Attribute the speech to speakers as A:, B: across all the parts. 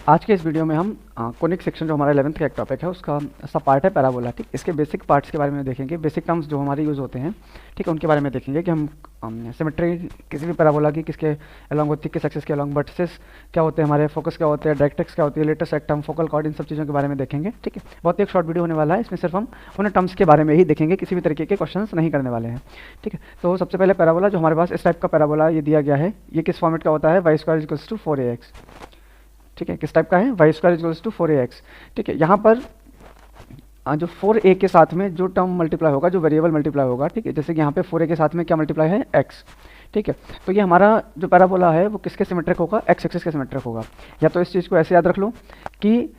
A: आज के इस वीडियो में हम कोनिक सेक्शन जो हमारा 11th का एक टॉपिक है उसका सब पार्ट है पैराबोला। ठीक, इसके बेसिक पार्ट्स के बारे में देखेंगे, बेसिक टर्म्स जो हमारे यूज़ होते हैं, ठीक है, उनके बारे में देखेंगे कि हम सिमेट्री किसी भी पैराबोला की किसके अलॉन्ग होती है, किस एक्सिस के अलॉन्ग, वर्टिसेस क्या होते हैं, हमारे फोकस क्या होते हैं, डायरेक्ट्रिक्स क्या होती है, लेटेस्ट रेक्टम, फोकल कॉर्ड, इन सब चीज़ों के बारे में देखेंगे। ठीक है, बहुत ही एक शॉर्ट वीडियो होने वाला है, इसमें सिर्फ हम उन टर्म्स के बारे में ही देखेंगे, किसी भी तरीके के क्वेश्चन नहीं करने वाले हैं। ठीक है, तो सबसे पहले पैराबोला जो हमारे पास इस टाइप का पैराबोला ये दिया गया है, ये किस फॉर्मेट का होता है, Y square equals to 4ax। ठीक है, किस टाइप का है, Y square equals to 4ax। ठीक है, यहाँ पर जो 4a के साथ में जो टर्म मल्टीप्लाई होगा, जो वेरिएबल मल्टीप्लाई होगा, ठीक है, जैसे कि यहाँ पे 4a के साथ में क्या मल्टीप्लाई है, x। ठीक है, तो ये हमारा जो पैराबोला है वो किसके सिमेट्रिक होगा, x एक्सिस के सिमेट्रिक होगा। या तो इस चीज़ को ऐसे याद रख लो कि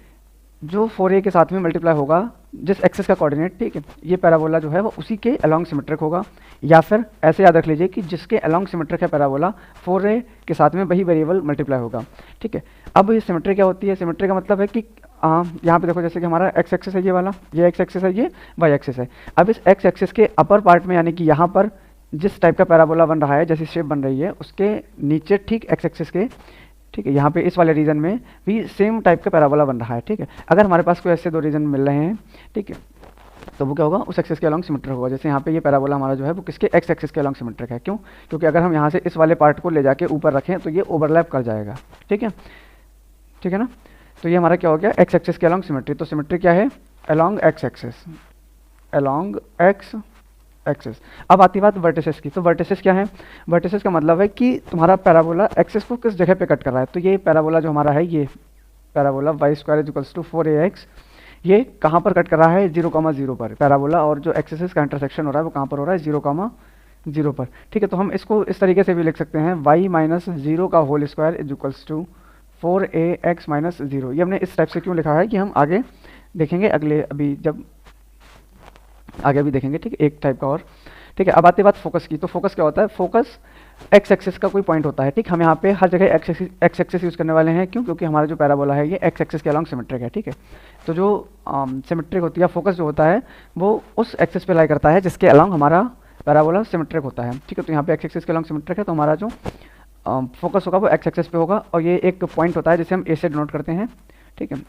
A: जो 4a के साथ में मल्टीप्लाई होगा जिस एक्सिस का कोऑर्डिनेट, ठीक है, ये पैराबोला जो है वो उसी के अलॉन्ग सिमेट्रिक होगा। या फिर ऐसे याद रख लीजिए कि जिसके अलॉन्ग सिमेट्रिक है पैराबोला, 4a के साथ में वही वेरिएबल मल्टीप्लाई होगा। ठीक है, अब ये सिमेट्री क्या होती है, सिमेट्री का मतलब है कि यहाँ पे देखो, जैसे कि हमारा एक्स एक्सिस है ये वाला, ये एक्स एक्सिस है, ये वाई एक्सिस है। अब इस एक्स एक्सिस के अपर पार्ट में, यानी कि यहाँ पर जिस टाइप का पैराबोला बन रहा है, जैसी शेप बन रही है, उसके नीचे ठीक एक्स एक्सिस के, ठीक है, यहाँ पे इस वाले रीजन में भी सेम टाइप का पैराबोला बन रहा है। ठीक है, अगर हमारे पास कोई ऐसे दो रीजन मिल रहे हैं, ठीक है, तो वो क्या होगा, उस एक्सिस के अलॉन्ग सिमेट्रिक होगा। जैसे यहाँ पे ये पैराबोला हमारा जो है वो किसके, एक्स एक्सिस के अलॉन्ग सिमेट्रिक है। क्यों? क्योंकि अगर हम यहाँ से इस वाले पार्ट को ले जाके ऊपर रखें तो ये ओवरलैप कर जाएगा। ठीक है, ठीक है ना, तो ये हमारा क्या हो गया, एक्स एक्सिस के अलॉन्ग सिमेट्री। तो सिमेट्री क्या है, along x axis, along x axis. अब आती बात वर्टिसेस की, तो वर्टिसेस क्या है, वर्टिसेस का मतलब है कि तुम्हारा पैराबोला एक्सिस को किस जगह पे कट कर रहा है। तो ये पैराबोला जो हमारा है, ये parabola y square equals to 4ax, ये कहाँ पर कट कर रहा है, 0,0 पर। पैराबोला और जो एक्सिस का इंटरसेक्शन हो रहा है वो कहाँ पर हो रहा है, 0,0 पर। ठीक है, तो हम इसको इस तरीके से भी लिख सकते हैं, y माइनस 0 का whole square is equals to 4ax minus 0। ये हमने इस टाइप से क्यों लिखा है कि हम आगे देखेंगे, अगले अभी जब आगे भी देखेंगे। ठीक है, एक टाइप का और। ठीक है, अब आती बात फोकस की, तो फोकस क्या होता है, फोकस एक्स एक्सिस का कोई पॉइंट होता है। ठीक, हम यहाँ पे हर जगह एक्स एक्सिस यूज़ करने वाले हैं। क्यों? क्योंकि हमारा जो पैराबोला है ये एक्स एक्सिस के अलॉन्ग सिमेट्रिक है। ठीक है, तो जो सिमेट्रिक होती है, फोकस जो होता है वो उस एक्सिस पे लाई करता है जिसके अलॉन्ग हमारा पैराबोला सिमेट्रिक होता है। ठीक है, तो यहाँ पे एक्स एक्सिस के अलॉन्ग सिमेट्रिक है, तो हमारा जो फोकस होगा वो एक्स एक्सिस पे होगा। और ये एक पॉइंट होता है जिसे हम ए से डिनोट करते हैं। ठीक है,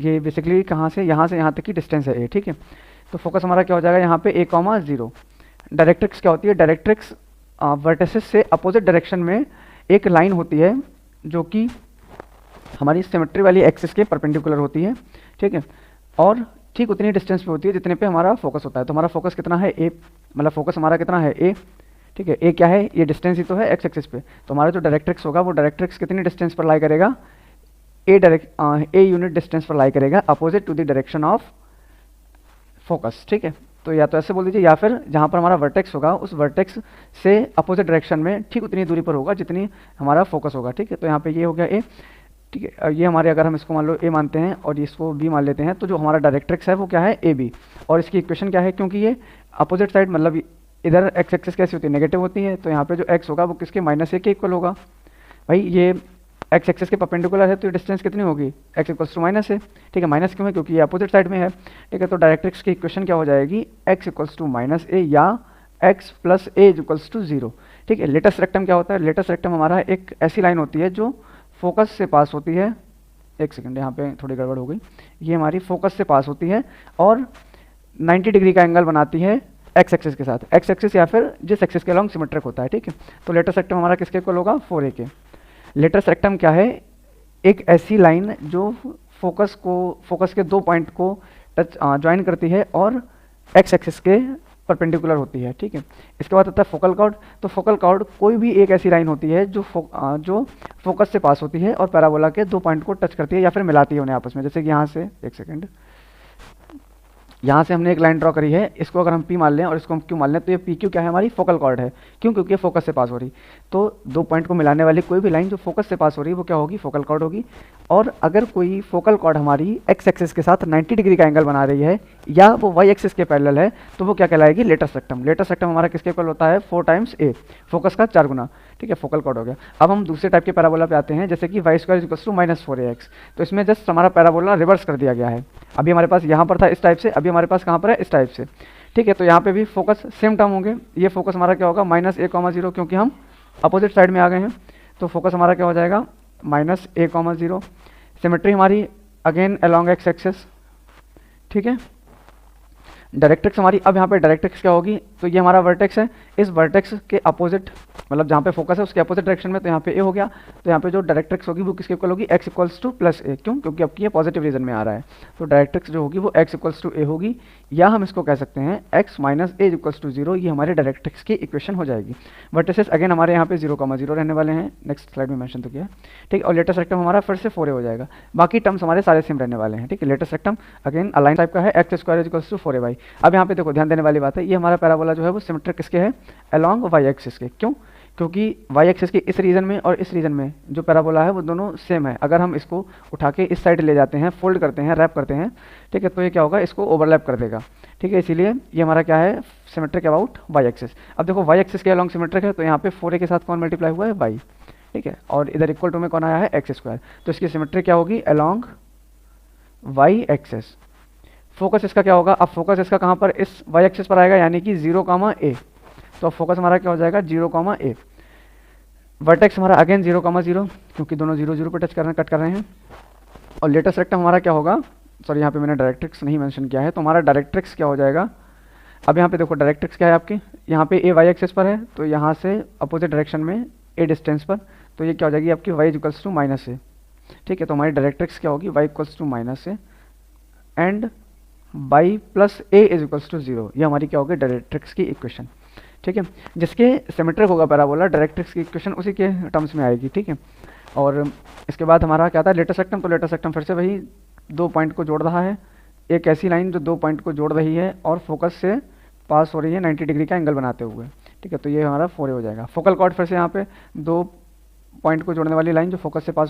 A: ये बेसिकली कहाँ से यहाँ तक की डिस्टेंस है ए। ठीक है, तो फोकस हमारा क्या हो जाएगा यहाँ पे a,0। डायरेक्ट्रिक्स क्या होती है, डायरेक्ट्रिक्स वर्टिसेस से अपोजिट डायरेक्शन में एक लाइन होती है जो कि हमारी सिमेट्री वाली एक्सिस के परपेंडिकुलर होती है। ठीक है, और ठीक उतनी डिस्टेंस पे होती है जितने पे हमारा फोकस होता है। तो हमारा फोकस कितना है, ए, मतलब फोकस हमारा कितना है, ए। ठीक है, ए क्या है, ये डिस्टेंस ही तो है एक्स एक्सिस पे। तो हमारा जो डायरेक्ट्रिक्स होगा वो डायरेक्ट्रिक्स कितनी डिस्टेंस पर लाई करेगा, ए यूनिट डिस्टेंस पर लाई करेगा opposite to the direction of focus. ठीक है, तो या तो ऐसे बोल दीजिए, या फिर जहाँ पर हमारा वर्टेक्स होगा उस वर्टेक्स से अपोजिट डायरेक्शन में ठीक उतनी दूरी पर होगा जितनी हमारा फोकस होगा। ठीक है, तो यहाँ पे ये हो गया ए। ठीक है, ये हमारे, अगर हम इसको मान लो ए मानते हैं और इसको बी मान लेते हैं, तो जो हमारा डायरेक्ट्रिक्स है वो क्या है, ए बी। और इसकी इक्वेशन क्या है, क्योंकि ये अपोजिट साइड, मतलब इधर एक्स एक्सिस कैसी होती है, नेगेटिव होती है, तो यहाँ पे जो एक्स होगा वो किसके, -a के इक्वल होगा। भाई ये एक्स एक्सिस के परपेंडिकुलर है तो ये डिस्टेंस कितनी होगी, एक्स इक्वल्स टू -a। ठीक है, माइनस क्यों है, क्योंकि ये अपोजिट साइड में है। ठीक है, तो डायरेक्ट्रिक्स की इक्वेशन क्या हो जाएगी, एक्स इक्वल्स टू -a या x plus a equals to 0। ठीक है, लेटेस्ट रेक्टम क्या होता है, लेटेस्ट रेक्टम हमारा एक ऐसी लाइन होती है जो फोकस से पास होती है। एक सेकेंड, यहाँ पे थोड़ी गड़बड़ हो गई, ये हमारी फोकस से पास होती है और 90 डिग्री का एंगल बनाती है एक्स एक्सिस के साथ, एक्स एक्सिस या फिर जिस एक्सिस के अलॉन्ग सिमेट्रिक होता है। ठीक है, तो लेटेस्ट रेक्टम हमारा किसके इक्वल होगा, 4a के। लेटेस्ट रेक्टम क्या है, एक ऐसी लाइन जो फोकस के दो पॉइंट को टच ज्वाइन करती है और एक्स एक्सिस के परपेंडिकुलर होती है। ठीक है, इसके बाद आता है फोकल कॉर्ड। तो फोकल कॉर्ड कोई भी एक ऐसी लाइन होती है जो फोकस से पास होती है और पैराबोला के दो पॉइंट को टच करती है या फिर मिलाती है उन्हें आपस में। जैसे कि यहाँ से, एक सेकेंड, यहाँ से हमने एक लाइन ड्रॉ करी है, इसको अगर हम P मान लें और इसको हम Q मान लें, तो ये PQ क्या है, हमारी फोकल कॉर्ड है। क्यों? क्योंकि ये फोकस से पास हो रही। तो दो पॉइंट को मिलाने वाली कोई भी लाइन जो फोकस से पास हो रही है वो क्या होगी, फोकल कॉर्ड होगी। और अगर कोई फोकल कॉर्ड हमारी एक्स एक्सिस के साथ 90 डिग्री का एंगल बना रही है या वो वाई एक्सिस के पैरेलल है, तो वो क्या कहलाएगी, लेटेस्ट रेक्टम। लेटेस्ट रेक्टम हमारा किसके इक्वल होता है, 4 टाइम्स a, फोकस का 4 गुना। ठीक है, फोकल कॉर्ड हो गया। अब हम दूसरे टाइप के पैराबोला पे आते हैं, जैसे कि Y square equals to -4ax। तो इसमें जस्ट हमारा पैराबोला रिवर्स कर दिया गया है। अभी हमारे पास यहाँ पर था इस टाइप से, अभी हमारे पास कहाँ पर है, इस टाइप से। ठीक है, तो यहाँ पे भी फोकस सेम टर्म होंगे। ये फोकस हमारा क्या होगा, -a,0, क्योंकि हम अपोजिट साइड में आ गए हैं, तो फोकस हमारा क्या हो जाएगा, -a,0। सिमेट्री हमारी अगेन अलोंग एक्स एक्सेस, ठीक है। डायरेक्ट्रिक्स हमारी, अब यहाँ पे डायरेक्ट्रिक्स क्या होगी, तो ये हमारा वर्टेक्स है, इस वर्टेक्स के अपोजिट, मतलब जहाँ पे फोकस है उसके अपोजिट डायरेक्शन में, तो यहाँ पे ए हो गया, तो यहाँ पे जो डायरेक्ट्रिक्स होगी वो किसके इक्वल होगी, एक्स इक्वल्स टू प्लस ए। क्यों? क्योंकि अब ये पॉजिटिव रीजन में आ रहा है, तो डायरेक्ट्रिक्स जो होगी वो एक्स इक्वल्स टू ए होगी, या हम इसको कह सकते हैं x minus A equals to zero, ये हमारे डायरेक्ट्रिक्स की इक्वेशन हो जाएगी। वर्टिसेस अगेन हमारे यहाँ पे 0,0 रहने वाले हैं, नेक्स्ट स्लाइड में मेंशन तो किया है, ठीक। और लेटेस्ट रेक्टम हमारा फिर से 4a हो जाएगा, बाकी टर्म्स हमारे सारे सेम रहने वाले हैं, ठीक है। Latus rectum again align type का है, x square equals to 4a/। अब यहाँ पे देखो ध्यान देने वाली बात है, ये हमारा पैराबोला जो है वो सिमेट्रिक किसके है, अलोंग वाई एक्सिस के। क्यों? क्योंकि वाई एक्सिस के इस रीजन में और इस रीजन में जो पैराबोला है वो दोनों सेम है। अगर हम इसको उठा के इस साइड ले जाते हैं, फोल्ड करते हैं, रैप करते हैं, ठीक है, तो ये क्या होगा, इसको ओवरलैप कर देगा, ठीक है। इसीलिए ये हमारा क्या है, सिमेट्रिक अबाउट वाई एक्सिस। अब देखो वाई एक्सिस के अलोंग सिमेट्रिक है, तो यहाँ पे 4a के साथ कौन मल्टीप्लाई हुआ है, वाई, ठीक है, और इधर इक्वल टू में कौन आया है, एक्स स्क्वायर, तो इसकी सिमेट्रिक क्या होगी, अलोंग वाई एक्सिस। फोकस इसका क्या होगा, अब फोकस इसका कहाँ पर, इस वाई एक्सिस पर आएगा, यानी कि 0,a, तो अब फोकस हमारा क्या हो जाएगा, 0,a। वर्टेक्स हमारा अगेन 0,0, क्योंकि दोनों 0,0 पे टच कर रहे हैं, कट कर रहे हैं। और लेटेस्ट रेक्टम हमारा क्या होगा, सॉरी यहाँ पे मैंने डायरेक्ट्रिक्स नहीं मेंशन किया है, तो हमारा डायरेक्ट्रिक्स क्या हो जाएगा, अब यहाँ पे देखो डायरेक्ट्रिक्स क्या है आपके, यहाँ पे ए वाई एक्सिस पर है, तो यहाँ से अपोजिट डायरेक्शन में ए डिस्टेंस पर, तो ये क्या हो जाएगी आपकी y equals to minus A, ठीक है। तो हमारी डायरेक्ट्रिक्स क्या होगी, y equals to minus A and by plus A is equals to 0, ये हमारी क्या होगी, डायरेक्ट्रिक्स की इक्वेशन, ठीक है। जिसके सिमेट्रिक होगा पैराबोला, डायरेक्ट्रिक्स की इक्वेशन उसी के टर्म्स में आएगी, ठीक है। और इसके बाद हमारा क्या था, लेटेस्ट रेक्टम, तो लेटेस्ट रेक्टम फिर से वही दो पॉइंट को जोड़ रहा है, एक ऐसी लाइन जो दो पॉइंट को जोड़ रही है और फोकस से पास हो रही है 90 डिग्री का एंगल बनाते हुए, ठीक है। तो ये हमारा 4a हो जाएगा। फोकल कॉर्ड फिर से यहाँ पे दो पॉइंट को जोड़ने वाली लाइन जो फोकस से पास